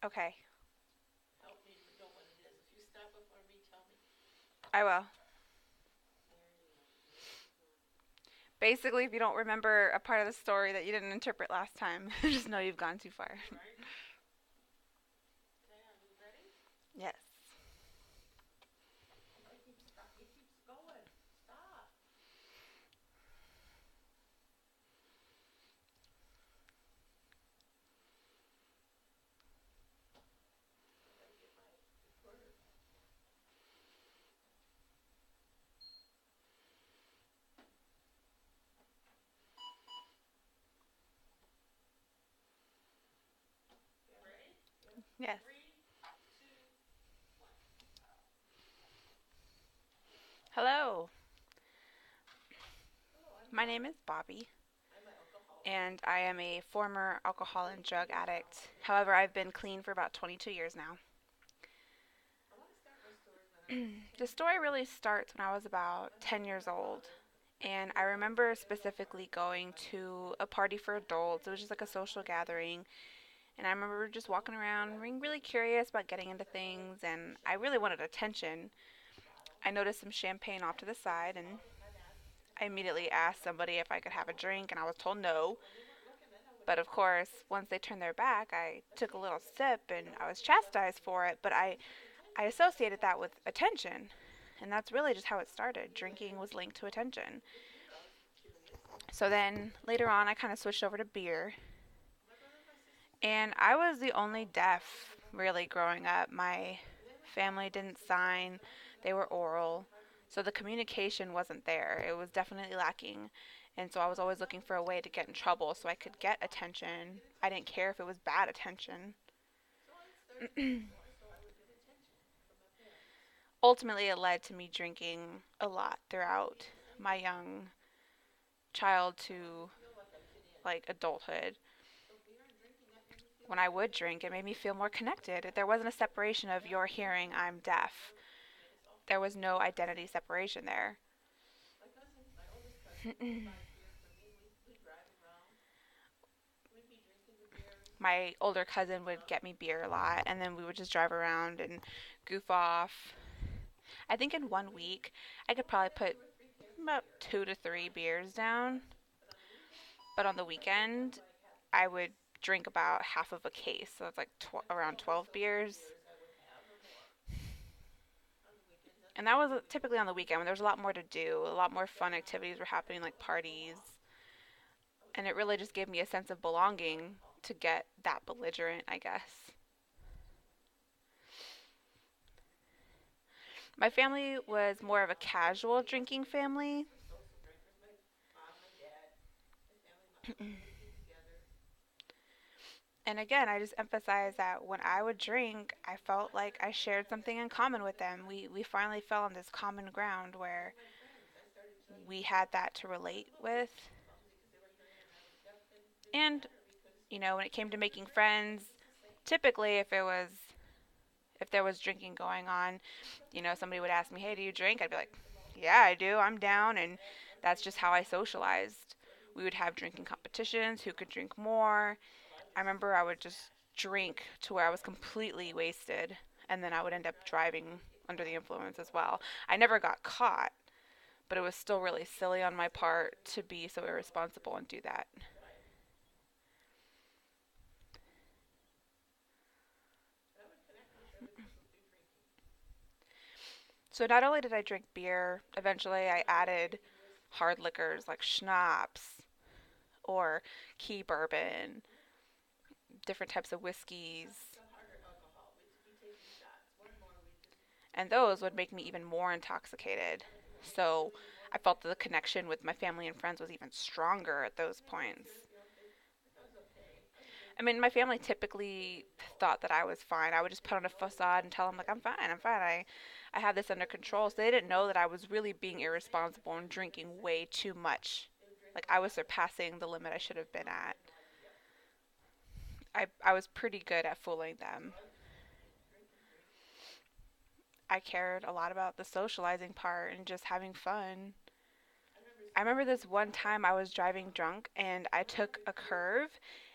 Okay, I will. Basically, if you don't remember a part of the story that you didn't interpret last time, just know you've gone too far. Yes. Yes. Hello. My name is Bobby, and I am a former alcohol and drug addict. However, I've been clean for about 22 years now. The story really starts when I was about 10 years old. And I remember specifically going to a party for adults. It was just like a social gathering. And I remember just walking around, being really curious about getting into things. And I really wanted attention. I noticed some champagne off to the side. And I immediately asked somebody if I could have a drink. And I was told no. But of course, once they turned their back, I took a little sip and I was chastised for it. But I associated that with attention. And that's really just how it started. Drinking was linked to attention. So then later on, I kind of switched over to beer. And I was the only deaf really growing up. My family didn't sign, they were oral. So the communication wasn't there. It was definitely lacking. And so I was always looking for a way to get in trouble so I could get attention. I didn't care if it was bad attention. Ultimately, it led to me drinking a lot throughout my young child to like adulthood. When I would drink, it made me feel more connected. There wasn't a separation of you're hearing, I'm deaf. There was no identity separation there. My older cousin would get me beer a lot, and then we would just drive around and goof off. I think in 1 week, I could probably put about 2 to 3 beers down, but on the weekend, I would drink about half of a case, so it's like around 12 beers. And that was typically on the weekend when there was a lot more to do, a lot more fun activities were happening, like parties. And it really just gave me a sense of belonging to get that belligerent, I guess. My family was more of a casual drinking family. And again, I just emphasize that when I would drink, I felt like I shared something in common with them. We finally fell on this common ground where we had that to relate with. And, when it came to making friends, typically if there was drinking going on, somebody would ask me, "Hey, do you drink?" I'd be like, "Yeah, I do. I'm down." And that's just how I socialized. We would have drinking competitions, who could drink more. I remember I would just drink to where I was completely wasted, and then I would end up driving under the influence as well. I never got caught, but it was still really silly on my part to be so irresponsible and do that. So not only did I drink beer, eventually I added hard liquors like schnapps or key bourbon, different types of whiskeys, and those would make me even more intoxicated. So I felt that the connection with my family and friends was even stronger at those points. I mean, my family typically thought that I was fine. I would just put on a facade and tell them like I'm fine, I'm fine. I have this under control. So they didn't know that I was really being irresponsible and drinking way too much. Like I was surpassing the limit I should have been at. I was pretty good at fooling them. I cared a lot about the socializing part and just having fun. I remember this one time I was driving drunk and I took a curve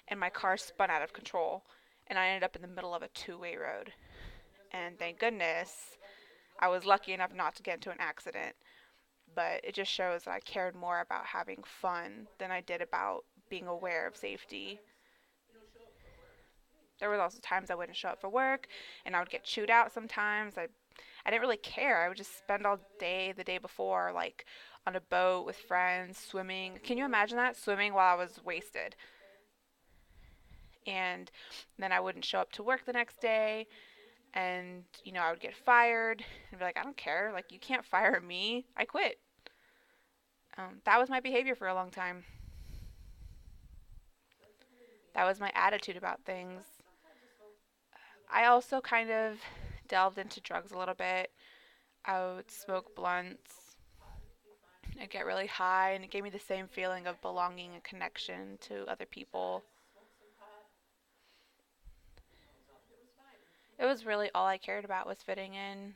and my car spun out of control and I ended up in the middle of a two-way road. And thank goodness I was lucky enough not to get into an accident. But it just shows that I cared more about having fun than I did about being aware of safety. There was also times I wouldn't show up for work and I would get chewed out sometimes. I didn't really care. I would just spend all day the day before like on a boat with friends, swimming. Can you imagine that? Swimming while I was wasted. And then I wouldn't show up to work the next day and I would get fired and be like, I don't care. Like, you can't fire me. I quit. That was my behavior for a long time. That was my attitude about things. I also kind of delved into drugs a little bit. I would smoke blunts. I'd get really high, and it gave me the same feeling of belonging and connection to other people. It was really all I cared about was fitting in.